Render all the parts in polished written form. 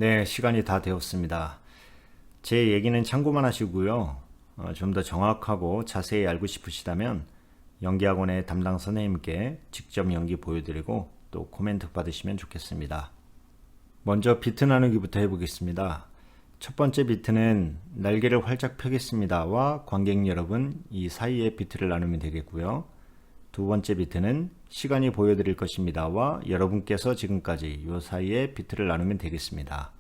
네, 시간이 다 되었습니다. 제 얘기는 참고만 하시고요. 좀 더 정확하고 자세히 알고 싶으시다면 연기학원의 담당 선생님께 직접 연기 보여드리고 또 코멘트 받으시면 좋겠습니다. 먼저 비트 나누기부터 해보겠습니다. 첫 번째 비트는 날개를 활짝 펴겠습니다와 관객 여러분 이 사이에 비트를 나누면 되겠고요. 두 번째 비트는 시간이 보여드릴 것입니다와 여러분께서 지금까지 이 사이에 비트를 나누면 되겠습니다.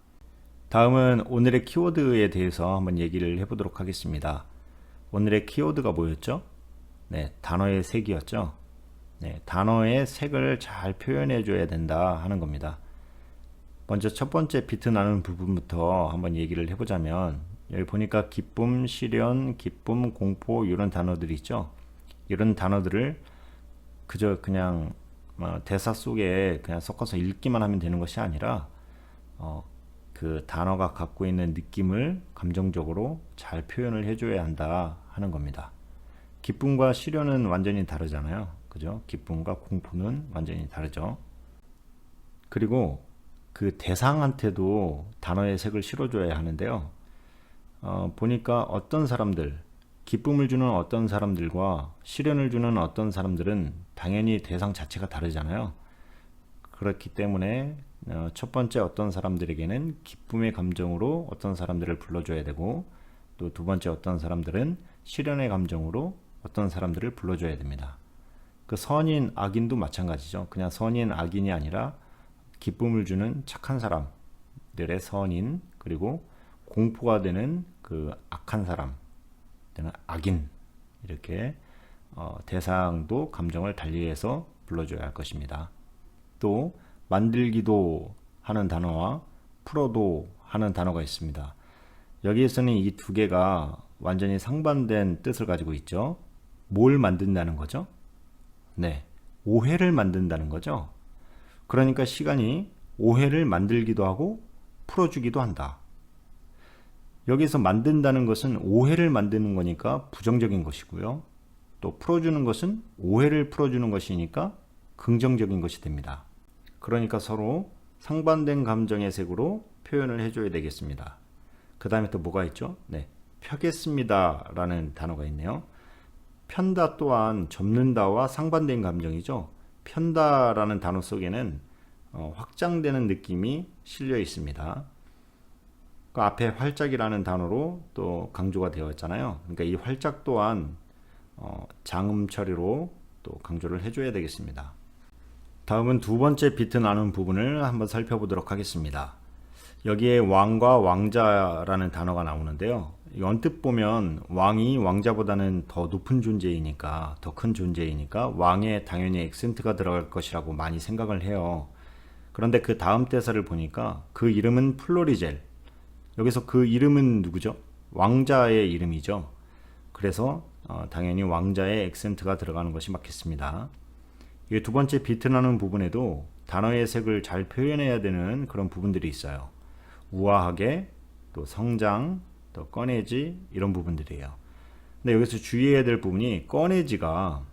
다음은 오늘의 키워드에 대해서 한번 얘기를 해보도록 하겠습니다. 오늘의 키워드가 뭐였죠? 네, 단어의 색이었죠. 네, 단어의 색을 잘 표현해 줘야 된다 하는 겁니다. 먼저 첫 번째 비트 나누는 부분부터 한번 얘기를 해보자면, 여기 보니까 기쁨, 시련, 기쁨, 공포 이런 단어들이 있죠. 이런 단어들을 그저 그냥 대사 속에 그냥 섞어서 읽기만 하면 되는 것이 아니라 그 단어가 갖고 있는 느낌을 감정적으로 잘 표현을 해줘야 한다 하는 겁니다. 기쁨과 시련은 완전히 다르잖아요. 그죠? 기쁨과 공포는 완전히 다르죠. 그리고 그 대상한테도 단어의 색을 실어줘야 하는데요. 보니까 어떤 사람들, 기쁨을 주는 어떤 사람들과 시련을 주는 어떤 사람들은 당연히 대상 자체가 다르잖아요. 그렇기 때문에 첫 번째 어떤 사람들에게는 기쁨의 감정으로 어떤 사람들을 불러줘야 되고, 또 두 번째 어떤 사람들은 시련의 감정으로 어떤 사람들을 불러줘야 됩니다. 그 선인, 악인도 마찬가지죠. 그냥 선인, 악인이 아니라 기쁨을 주는 착한 사람들의 선인, 그리고 공포가 되는 그 악한 사람, 악인, 이렇게 대상도 감정을 달리해서 불러줘야 할 것입니다. 또 만들기도 하는 단어와 풀어도 하는 단어가 있습니다. 여기에서는 이 두 개가 완전히 상반된 뜻을 가지고 있죠. 뭘 만든다는 거죠? 네, 오해를 만든다는 거죠. 그러니까 시간이 오해를 만들기도 하고 풀어주기도 한다. 여기서 만든다는 것은 오해를 만드는 거니까 부정적인 것이고요. 또 풀어주는 것은 오해를 풀어주는 것이니까 긍정적인 것이 됩니다. 그러니까 서로 상반된 감정의 색으로 표현을 해줘야 되겠습니다. 그 다음에 또 뭐가 있죠? 네, 펴겠습니다 라는 단어가 있네요. 편다 또한 접는다와 상반된 감정이죠. 편다라는 단어 속에는 확장되는 느낌이 실려 있습니다. 그 앞에 활짝이라는 단어로 또 강조가 되어 있잖아요. 그러니까 이 활짝 또한 장음 처리로 또 강조를 해줘야 되겠습니다. 다음은 두 번째 비트 나눈 부분을 한번 살펴보도록 하겠습니다. 여기에 왕과 왕자라는 단어가 나오는데요. 언뜻 보면 왕이 왕자보다는 더 높은 존재이니까, 더 큰 존재이니까 왕에 당연히 액센트가 들어갈 것이라고 많이 생각을 해요. 그런데 그 다음 대사를 보니까 그 이름은 플로리젤. 여기서 그 이름은 누구죠? 왕자의 이름이죠. 그래서 당연히 왕자의 액센트가 들어가는 것이 맞겠습니다. 이 두 번째 비트 나누는 부분에도 단어의 색을 잘 표현해야 되는 그런 부분들이 있어요. 우아하게, 또 성장, 또 꺼내지, 이런 부분들이에요. 근데 여기서 주의해야 될 부분이 꺼내지가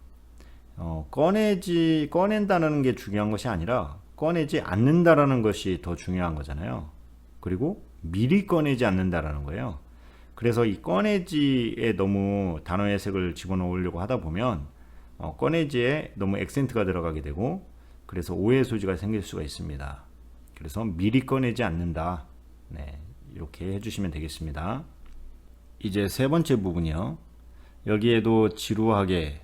꺼낸다는 게 중요한 것이 아니라 꺼내지 않는다라는 것이 더 중요한 거잖아요. 그리고 미리 꺼내지 않는다라는 거예요. 그래서 이 꺼내지에 너무 단어의 색을 집어넣으려고 하다 보면 꺼내지에 너무 액센트가 들어가게 되고, 그래서 오해 소지가 생길 수가 있습니다. 그래서 미리 꺼내지 않는다. 네, 이렇게 해주시면 되겠습니다. 이제 세 번째 부분이요. 여기에도 지루하게,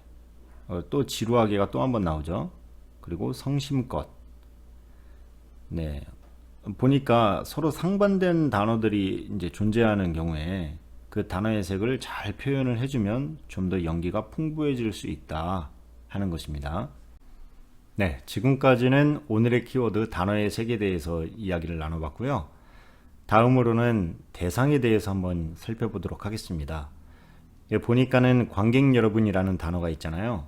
또 지루하게가 또 한 번 나오죠. 그리고 성심껏. 네, 보니까 서로 상반된 단어들이 이제 존재하는 경우에 그 단어의 색을 잘 표현을 해주면 좀 더 연기가 풍부해질 수 있다 하는 것입니다. 네, 지금까지는 오늘의 키워드 단어의 색에 대해서 이야기를 나눠봤고요. 다음으로는 대상에 대해서 한번 살펴보도록 하겠습니다. 보니까는 관객 여러분이라는 단어가 있잖아요.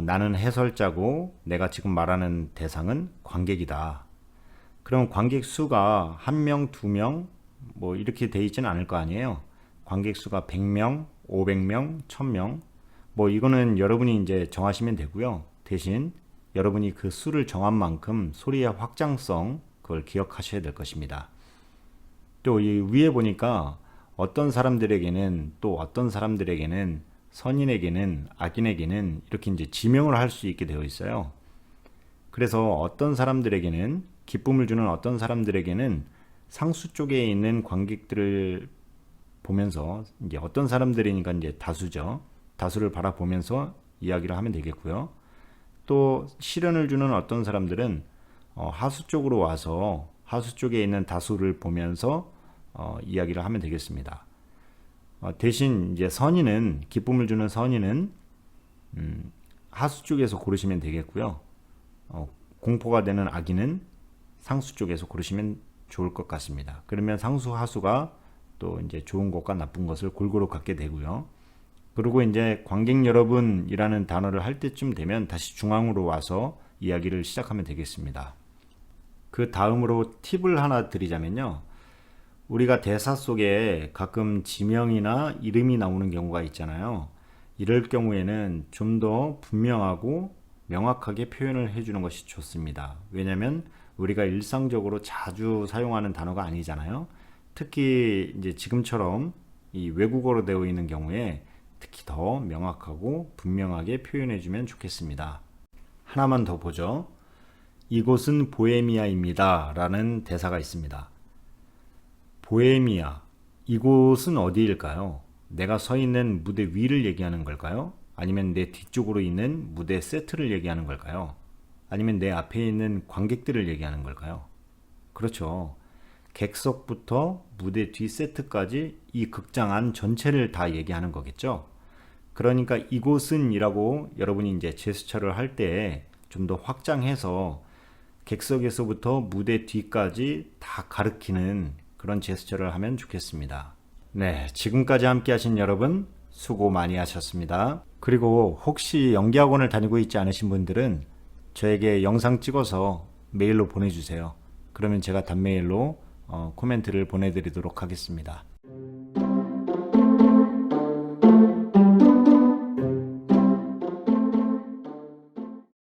나는 해설자고 내가 지금 말하는 대상은 관객이다. 그럼 관객 수가 1명, 2명 뭐 이렇게 돼 있지는 않을 거 아니에요. 관객 수가 100명, 500명, 1000명 뭐 이거는 여러분이 이제 정하시면 되고요. 대신 여러분이 그 수를 정한 만큼 소리의 확장성 그걸 기억하셔야 될 것입니다. 또 이 위에 보니까 어떤 사람들에게는 또 어떤 사람들에게는 선인에게는 악인에게는 이렇게 이제 지명을 할 수 있게 되어 있어요. 그래서 어떤 사람들에게는 기쁨을 주는 어떤 사람들에게는 상수 쪽에 있는 관객들을 보면서 이제 어떤 사람들이니까 이제 다수죠. 다수를 바라보면서 이야기를 하면 되겠고요. 또 시련을 주는 어떤 사람들은 하수 쪽으로 와서 하수 쪽에 있는 다수를 보면서 이야기를 하면 되겠습니다. 대신 이제 선인은 기쁨을 주는 선인은 하수 쪽에서 고르시면 되겠고요. 공포가 되는 악인은 상수 쪽에서 고르시면 좋을 것 같습니다. 그러면 상수 하수가 또 이제 좋은 것과 나쁜 것을 골고루 갖게 되고요. 그리고 이제 관객 여러분이라는 단어를 할 때쯤 되면 다시 중앙으로 와서 이야기를 시작하면 되겠습니다. 그 다음으로 팁을 하나 드리자면요. 우리가 대사 속에 가끔 지명이나 이름이 나오는 경우가 있잖아요. 이럴 경우에는 좀 더 분명하고 명확하게 표현을 해주는 것이 좋습니다. 왜냐하면 우리가 일상적으로 자주 사용하는 단어가 아니잖아요. 특히 이제 지금처럼 이 외국어로 되어 있는 경우에 특히 더 명확하고 분명하게 표현해주면 좋겠습니다. 하나만 더 보죠. 이곳은 보헤미아입니다 라는 대사가 있습니다. 보헤미아, 이곳은 어디일까요? 내가 서 있는 무대 위를 얘기하는 걸까요? 아니면 내 뒤쪽으로 있는 무대 세트를 얘기하는 걸까요? 아니면 내 앞에 있는 관객들을 얘기하는 걸까요? 그렇죠. 객석부터 무대 뒤 세트까지 이 극장 안 전체를 다 얘기하는 거겠죠. 그러니까 이곳은 이라고 여러분이 이제 제스처를 할 때 좀 더 확장해서 객석에서부터 무대 뒤까지 다 가리키는 그런 제스처를 하면 좋겠습니다. 네, 지금까지 함께 하신 여러분 수고 많이 하셨습니다. 그리고 혹시 연기학원을 다니고 있지 않으신 분들은 저에게 영상 찍어서 메일로 보내주세요. 그러면 제가 단메일로 코멘트를 보내드리도록 하겠습니다.